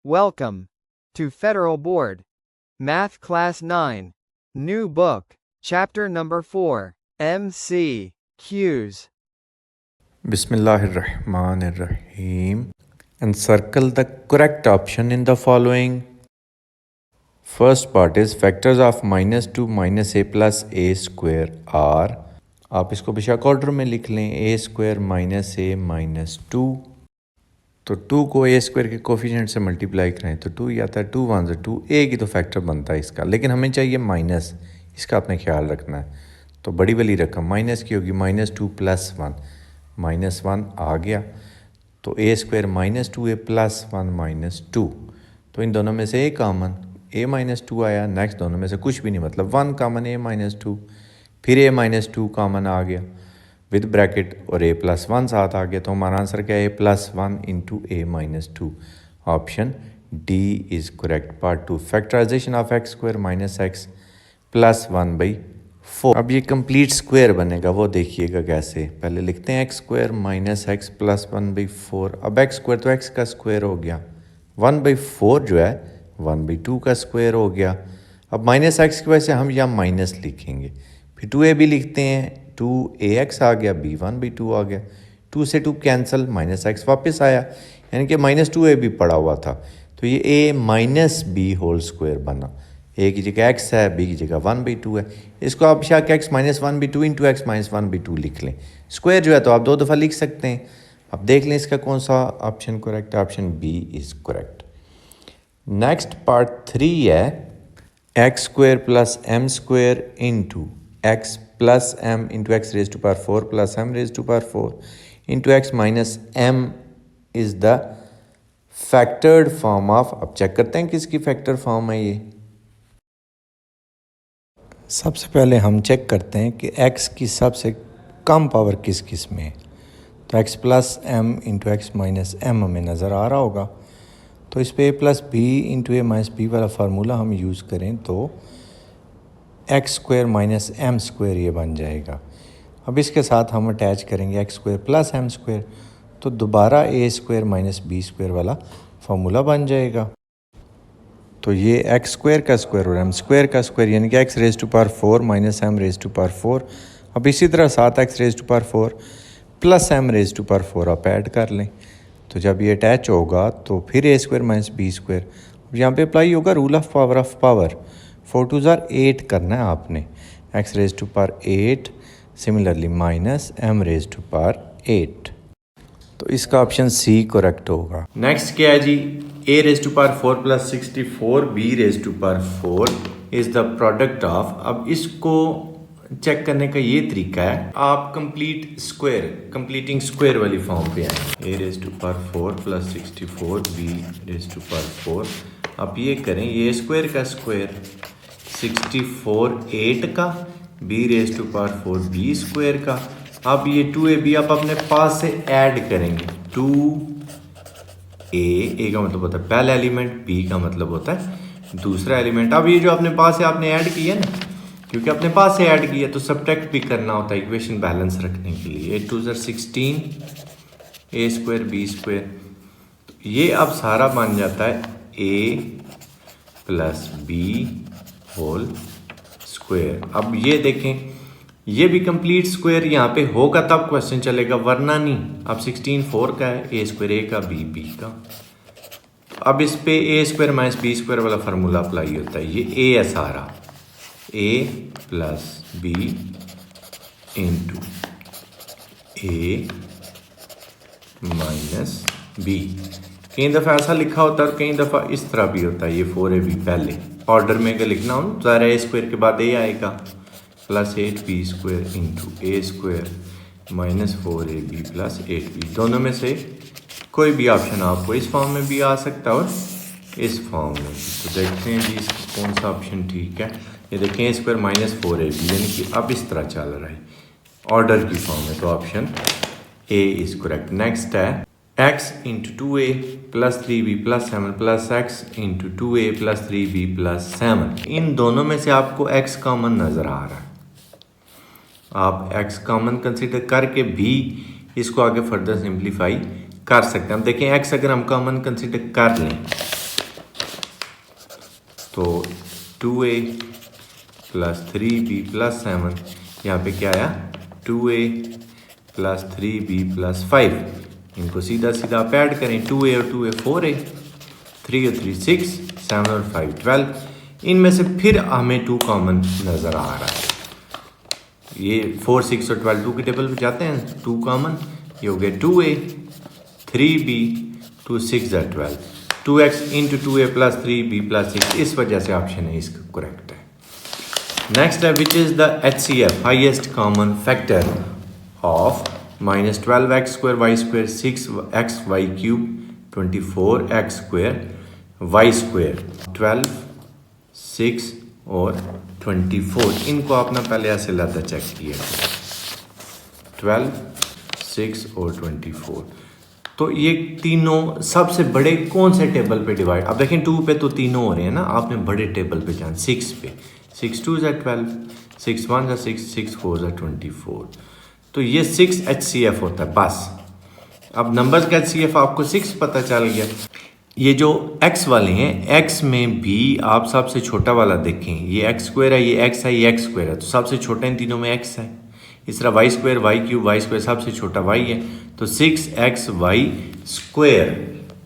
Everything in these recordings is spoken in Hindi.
Welcome to Federal Board Math Class 9. New book, Chapter number 4, MCQs. Bismillahirrahmanirrahim. Encircle the correct option in the following. First part is factors of minus 2 minus a plus a square are. आप इसको बेशक ऑर्डर में लिख लें, a square minus a minus 2. तो 2 को a स्क्वायर के कोफिशिएंट से मल्टीप्लाई करें तो 2 ही आता है. 2 1 2 a की तो फैक्टर बनता है इसका, लेकिन हमें चाहिए माइनस. इसका आपने ख्याल रखना है. तो बड़ी वाली रकम माइनस की होगी, माइनस 2 प्लस 1. माइनस 1 आ गया तो a square minus 2a plus 1 minus 2. तो इन दोनों में से a कॉमन, a माइनस 2 आया. नेक्स्ट दोनों में से कुछ भी नहीं, मतलब 1 कॉमन a माइनस 2. फिर a माइनस 2 कॉमन आ गया विद ब्रैकेट और a प्लस 1 साथ आ गया. तो हमारा आंसर क्या है? a plus 1 into a minus 2. Option D is correct. Part 2 factorization of x square minus x plus 1/4. अब ये कंप्लीट स्क्वायर बनेगा, वो देखिएगा कैसे. पहले लिखते हैं x square minus x plus 1/4. अब एक्स स्क्वायर तो एक्स का स्क्वायर हो गया, 1/4 जो है 1/2 का स्क्वायर हो गया. अब माइनस एक्स की वजह से हम यहाँ माइनस लिखेंगे. फिर 2a भी लिखते हैं, 2ax आ गया, b 1/2 आ गया. 2 से 2 कैंसिल, माइनस एक्स वापस आया, यानी कि माइनस 2a भी पड़ा हुआ था. तो ये a minus b whole square बना. a की जगह x है, b की जगह 1/2 है. इसको आप शायद x minus 1/2 into x minus 1/2 लिख लें. स्क्वायर जो है तो आप 2 दफ़ा लिख सकते हैं. अब देख लें इसका कौन सा ऑप्शन करेक्ट है. Option B is correct. Next part 3 है x square plus m square into x plus m into x raise to power 4 plus m raise to power 4 into x minus m is the factored form of. अब चेक करते हैं किसकी फैक्टर फॉर्म है ये. सबसे पहले हम चेक करते हैं कि x की सबसे कम पावर किस किस में है. तो x plus m into x minus m हमें नज़र आ रहा होगा. तो इस पे a plus b into a minus b वाला फार्मूला हम यूज़ करें तो x square minus m square ये बन जाएगा. अब इसके साथ हम अटैच करेंगे x square plus m square, तो दोबारा a square minus b square वाला फार्मूला बन जाएगा. तो ये एक्स स्क्वायर का स्क्वायर और एम स्क्वायर का स्क्वायर, यानी कि x raise to power 4 minus m raise to power 4. अब इसी तरह साथ x raise to power 4 plus m raise to power 4 आप ऐड कर लें. तो जब ये अटैच होगा तो फिर ए स्क्वायर माइनस बी स्क्वायर. अब यहाँ पे अप्लाई होगा रूल ऑफ पावर. 4 2 8 करना है आपने. X raise to power 8 similarly minus m raise to power 8. तो इसका ऑप्शन सी करेक्ट होगा. नेक्स्ट क्या है जी? a raise to power 4 plus 64 b raise to power 4 is the product of. अब इसको चेक करने का ये तरीका है, आप कंप्लीटिंग स्क्वायर वाली फॉर्म पे आए. a raise to power 4 plus 64 b raise to power 4. आप ये करें, ये स्क्वायर का स्क्वायर 64 8 का, b raise to power 4 b square का. अब ये 2ab आप अपने पास से ऐड करेंगे. 2a का मतलब होता है पहला एलिमेंट, b का मतलब होता है दूसरा एलिमेंट. अब ये जो अपने पास से आपने ऐड किया ना, क्योंकि अपने पास से ऐड किया तो सब्ट्रैक्ट भी करना होता है इक्वेशन बैलेंस रखने के लिए. 8 2 16 a स्क्वायर b स्क्वायर. ये अब सारा बन जाता है a plus b whole square. अब ये देखें, ये भी कंप्लीट स्क्वायर यहाँ पे होगा तब क्वेश्चन चलेगा, वरना नहीं. अब 16 4 का है, a स्क्वायर a का b का. अब इस पे a square minus b square वाला फार्मूला अप्लाई होता है. ये a है सारा, a plus b into a minus b. कई दफ़ा ऐसा लिखा होता है और कई दफ़ा इस तरह भी होता है. ये 4ab पहले ऑर्डर में अगर लिखना हो ज़रा a स्क्वायर के बाद a आएगा plus 8b square into a square minus 4ab plus 8b. दोनों में से कोई भी ऑप्शन आपको इस फॉर्म में भी आ सकता है और इस फॉर्म में भी. तो देखते हैं जी कौन सा ऑप्शन ठीक है. ये देखें a स्क्वायर माइनस 4ab, यानी कि अब इस तरह चल रहा है ऑर्डर की फॉर्म में. तो option A is correct. Next है x into 2a plus 3b plus 7 plus x into 2a plus 3b plus 7. इन दोनों में से आपको x कॉमन नज़र आ रहा है. आप x कॉमन कंसीडर करके भी इसको आगे फर्दर सिंप्लीफाई कर सकते हैं. हम देखें x अगर हम कॉमन कंसीडर कर लें तो 2a प्लस 3b प्लस 7, यहाँ पे क्या आया 2a प्लस 3b प्लस 5, इनको सीधा सीधा आप ऐड करें, 2a और 2a 4a, 3 और 3 6, 7 और 5 12, इनमें से फिर हमें 2 कॉमन नज़र आ रहा है। ये 4 6 और 12 2 के टेबल पे जाते हैं, 2 कॉमन, ये हो गया 2a 3b 2 6 है 12, 2x into 2a plus 3b plus 6, इस वजह से ऑप्शन है इसका करेक्ट है। नेक्स्ट है which is the HCF highest common factor of -12x square y square 6x y cube 24x square y square 12 6 और 24, इनको आपने पहले ऐसे लाता चेक किया, 12 6 और 24, तो ये तीनों सबसे बड़े कौन से टेबल पे डिवाइड, अब देखें 2 पे तो तीनों हो रहे हैं ना, आपने बड़े टेबल पे जाना 6 पे, 6 2 है 12, 6 1 है 6, 6 4 है 24, तो ये 6 HCF होता है बस। अब नंबर्स का HCF आपको 6 पता चल गया। ये जो x वाले हैं, x में भी आप सबसे छोटा वाला देखें, ये x स्क्वायर है, ये x है, ये x स्क्वायर है, तो सबसे छोटा इन तीनों में x है। इस तरह y square y cube y square सबसे छोटा y है, तो 6xy स्क्वायर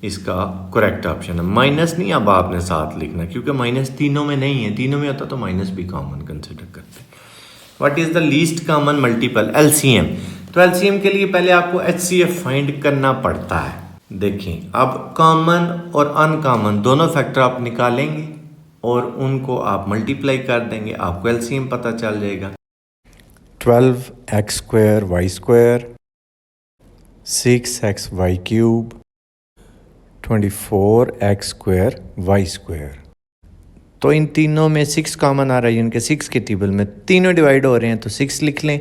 इसका करेक्ट ऑप्शन है। माइनस नहीं अब आपने साथ लिखना, क्योंकि माइनस तीनों में नहीं है, तीनों में होता तो माइनस भी कॉमन कंसिडर करते। What is the least common multiple, LCM। तो LCM के लिए पहले आपको HCF फाइंड करना पड़ता है। देखें अब कॉमन और अनकॉमन दोनों फैक्टर आप निकालेंगे और उनको आप मल्टीप्लाई कर देंगे, आपको LCM पता चल जाएगा। 12x square y square 6x y cube 24x square y square, तो इन तीनों में 6 कॉमन आ रहा है, इनके 6 के टेबल में तीनों डिवाइड हो रहे हैं, तो 6 लिख लें,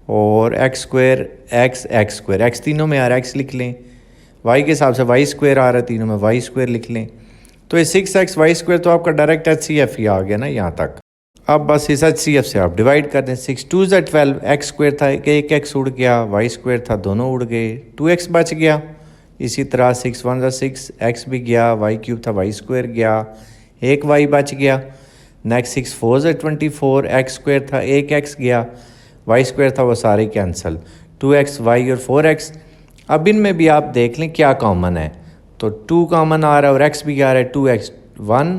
और x square x square x तीनों में आ रहा है, x लिख लें, y के हिसाब से वाई स्क्वायर आ रहा है तीनों में, वाई स्क्वायर लिख लें, तो ये 6x वाई स्क्वायर तो आपका डायरेक्ट HCF ही आ गया ना यहाँ तक। अब बस इस HCF से आप डिवाइड कर दें, 6 2 है 12, x स्क्वायर था एक x उड़ गया, वाई स्क्वायर था दोनों उड़ गए, 2x बच गया, इसी तरह 6 1 6, x भी गया, वाई क्यूब था वाई स्क्वायर गया, एक y बच गया, नेक्स्ट 6 4 है 24, x स्क्वायर था एक x गया, वाई स्क्वायर था वो सारे कैंसिल, 2x y और 4x। अब इनमें भी आप देख लें क्या कॉमन है, तो 2 कॉमन आ रहा है और x भी आ रहा है, 2x 1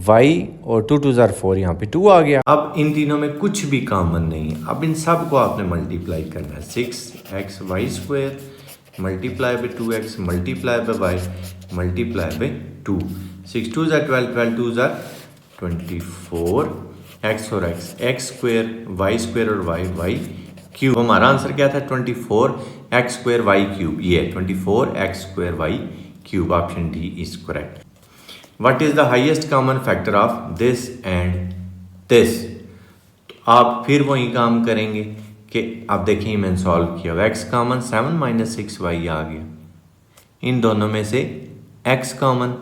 y और 2 2 4, यहाँ पे 2 आ गया। अब इन तीनों में कुछ भी कॉमन नहीं है, अब इन सब को आपने मल्टीप्लाई करना है, 6x y square multiply by 2x multiply by y multiply by 2, 6 2 है 12, 12 2 है 24, x और x स्क्वायर वाई स्क्वायर और वाई क्यूब। हमारा आंसर क्या था 24x स्क्वायर वाई क्यूब, ये 24x square y cube, option D is correct. What is the highest common factor of this and this, तो आप फिर वही काम करेंगे कि आप देखिए मैंने सॉल्व किया, x कॉमन 7 - 6y आ गया, इन दोनों में से x कॉमन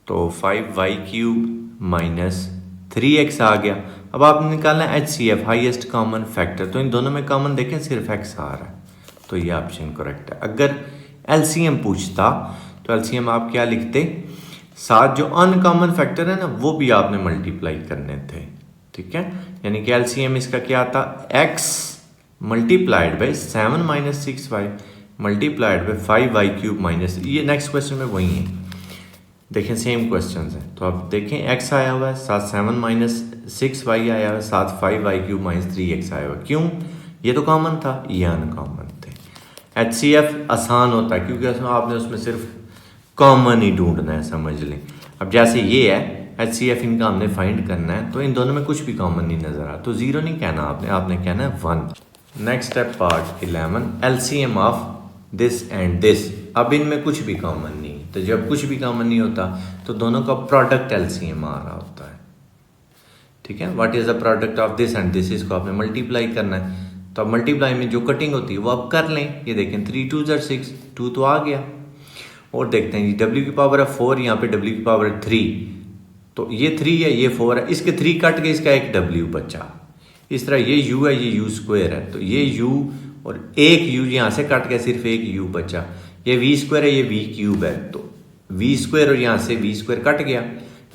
तो 5y क्यूब माइनस 3x आ गया। अब आपने निकालना है HCF हाईएस्ट कॉमन फैक्टर, तो इन दोनों में कॉमन देखें सिर्फ x आ रहा है, तो ये ऑप्शन करेक्ट है। अगर LCM पूछता तो LCM आप क्या लिखते, साथ जो अनकॉमन फैक्टर है ना वो भी आपने मल्टीप्लाई करने थे, ठीक है, यानी कि LCM इसका क्या आता, x multiplied by 7 - 6y multiplied by 5y cube minus, ये नेक्स्ट क्वेश्चन में वही है, देखें सेम क्वेश्चन है, तो आप देखें x आया हुआ है, साथ 7 - 6y आया हुआ है, साथ 5y क्यूब माइनस 3x आया हुआ है, क्यों, ये तो कॉमन था, ये अनकॉमन थे। HCF आसान होता है क्योंकि आपने उसमें सिर्फ कॉमन ही ढूंढना है, समझ लें। अब जैसे ये है HCF, इनका हमने फाइंड करना है, तो इन दोनों में कुछ भी कॉमन नहीं नजर आ, तो 0 नहीं कहना आपने कहना है 1। Next step part 11, LCM of this and this. अब इनमें कुछ भी कॉमन नहीं, तो जब कुछ भी कॉमन नहीं होता तो दोनों का प्रोडक्ट LCM आ रहा होता है, ठीक है। What is the product of this and this, इसको आपने मल्टीप्लाई करना है, तो अब मल्टीप्लाई में जो कटिंग होती है वो आप कर लें, ये देखें 3 2 6, 2 तो आ गया, और देखते हैं w की पावर है 4, यहाँ पे w की पावर है 3, तो ये 3 है ये 4 है, इसके 3 कट के इसका एक w बचा, इस तरह ये u है ये u स्क्वायर है, तो ये u और एक u यहाँ से कट के सिर्फ एक u बचा, ये v स्क्वायर है ये v क्यूब है, तो v स्क्वायर और यहाँ से v स्क्वायर कट गया,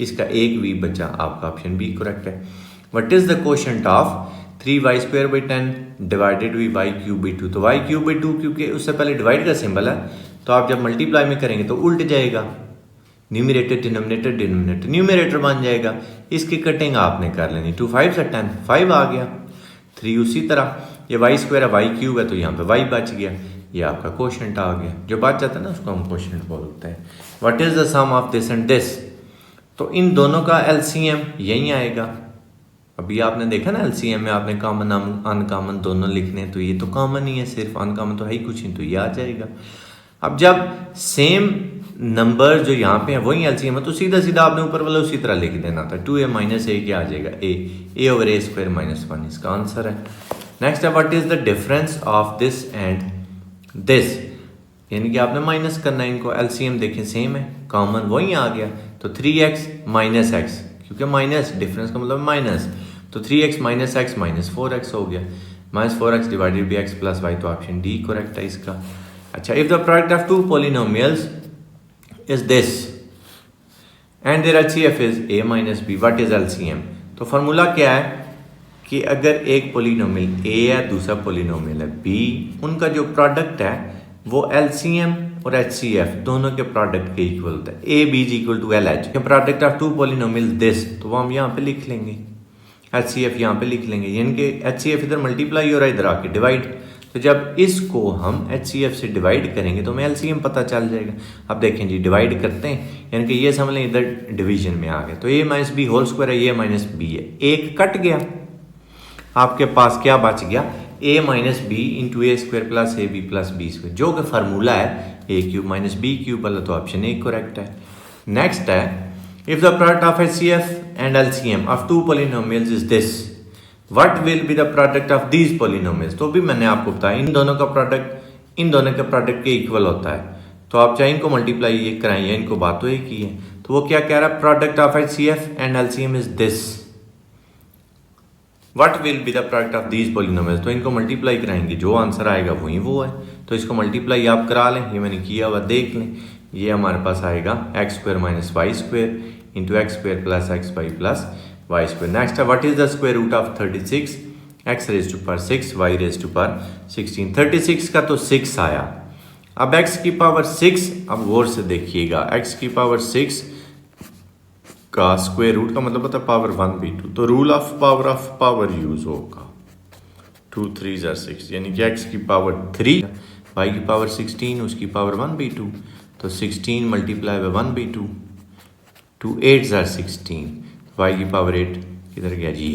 इसका एक वी बचा, आपका ऑप्शन बी करेक्ट है। What is the quotient of 3y²/10 divided by y³ 2। तो y³/2 क्योंकि उससे पहले डिवाइड का सिंबल है, तो आप जब मल्टीप्लाई में करेंगे तो उल्ट जाएगा, न्यूमरेटर डिनोमिनेटर डिनोमिनेटर न्यूमरेटर बन जाएगा। इसकी कटिंग आपने कर लेनी, 2 5 से 10 5 आ गया, 3 उसी तरह, ये y² है y³ है तो यहाँ पे y बच गया, ये आपका क्वोशंट आ गया। जो बच जाता है ना उसको हम क्वोशंट बोलते हैं। What is the sum of this and this, तो इन दोनों का एलसीएम यही आएगा। अभी आपने देखा ना एलसीएम में आपने कॉमन अनकॉमन दोनों लिखने, तो ये तो कॉमन ही है, सिर्फ अनकॉमन तो है ही कुछ नहीं, तो ये आ जाएगा। अब जब सेम नंबर जो यहाँ पे है वही एलसीएम है, तो सीधा सीधा आपने ऊपर वाला उसी तरह लिख देना था, 2a - a क्या आ जाएगा, a/a² - 1 इसका आंसर है। नेक्स्ट है what is the difference of this and this, यानी कि आपने माइनस करना है इनको, एलसीएम देखें सेम है, कॉमन वही आ गया, तो 3x - x, क्योंकि माइनस डिफरेंस का मतलब माइनस, तो 3x - x -4x हो गया, -4x divided by x + y, तो ऑप्शन डी करेक्ट है इसका। अच्छा, if the product of two polynomials is this and their HCF इज a - b, what is LCM, तो फार्मूला क्या है कि अगर एक पॉलिनोमियल a है, दूसरा पॉलिनोमियल है b, उनका जो प्रोडक्ट है वो LCM और HCF दोनों के प्रोडक्ट के इक्वल होता है, a b = LH। Product of two polynomial this, तो वो हम यहाँ पे लिख लेंगे, HCF यहाँ पे लिख लेंगे, यानी कि HCF इधर मल्टीप्लाई हो रहा है, इधर आके डिवाइड, तो जब इसको हम HCF से डिवाइड करेंगे तो हमें LCM पता चल जाएगा। अब देखें जी, डिवाइड करते हैं, यानी कि ये समझ लें इधर डिवीजन में आ गया, तो a - b होल स्क्वायर है, ये - b है, एक कट गया, आपके पास क्या बच गया, a - b × a² + ab + b², जो कि फार्मूला है a³ - b³ वाला, तो ऑप्शन ए करेक्ट है। नेक्स्ट है if the product of HCF and LCM of two polynomials is this, what will be the product of these polynomials, तो भी मैंने आपको बताया इन दोनों का प्रोडक्ट इन दोनों के प्रोडक्ट के इक्वल होता है, तो आप चाहे इनको मल्टीप्लाई ये कराएं या इनको बात तो एक ही है। तो वो क्या कह रहा है, product of HCF and LCM is this, what will be the product of these polynomials, तो इनको मल्टीप्लाई कराएंगे, जो आंसर आएगा वही वो है, तो इसको मल्टीप्लाई आप करा लें, ये मैंने किया हुआ देख लें, ये हमारे पास आएगा x² - y² × x² + xy + y²। Next है what is the square root of 36, x⁻6 y⁻16, 36 का तो 6 आया, अब x की पावर 6, अब गौर से देखिएगा, x की पावर 6 का स्क्वायर रूट का मतलब होता है पावर 1/2, तो रूल ऑफ पावर यूज होगा, 2 3 = 6, यानी कि x की पावर 3, y की पावर 16, उसकी पावर 1/2, तो 16 × 1/2, 2 8 = 16, y की पावर 8 किधर गया जी,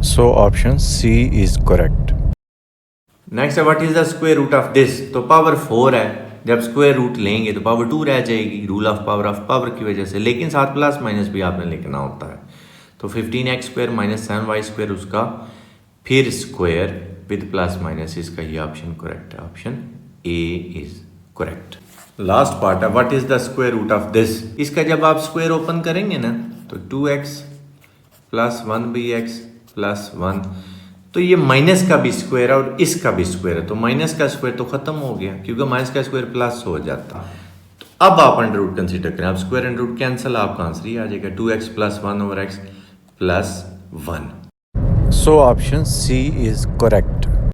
So option C is correct. Next है what is the square root of this, तो पावर 4 है, जब स्क्वायर रूट लेंगे तो पावर 2 रह जाएगी, रूल ऑफ पावर की वजह से, लेकिन साथ प्लस माइनस भी आपने लिखना होता है, तो 15x² - 7y², उसका फिर स्क्वायर विद प्लस माइनस, इसका ये ऑप्शन करेक्ट है, option A is correct. Last part है what is the square root of this, इसका जब आप स्क्वायर ओपन करेंगे ना तो 2x + 1/x + 1, तो ये माइनस का भी स्क्वायर है और इसका भी स्क्वायर है, तो माइनस का स्क्वायर तो खत्म हो गया क्योंकि माइनस का स्क्वायर प्लस हो जाता, तो अब आप अंडर रूट कंसीडर करें, आप स्क्वायर अंडर रूट कैंसिल, आपका आंसर ये आ जाएगा 2x + 1/x + 1। So option C is correct.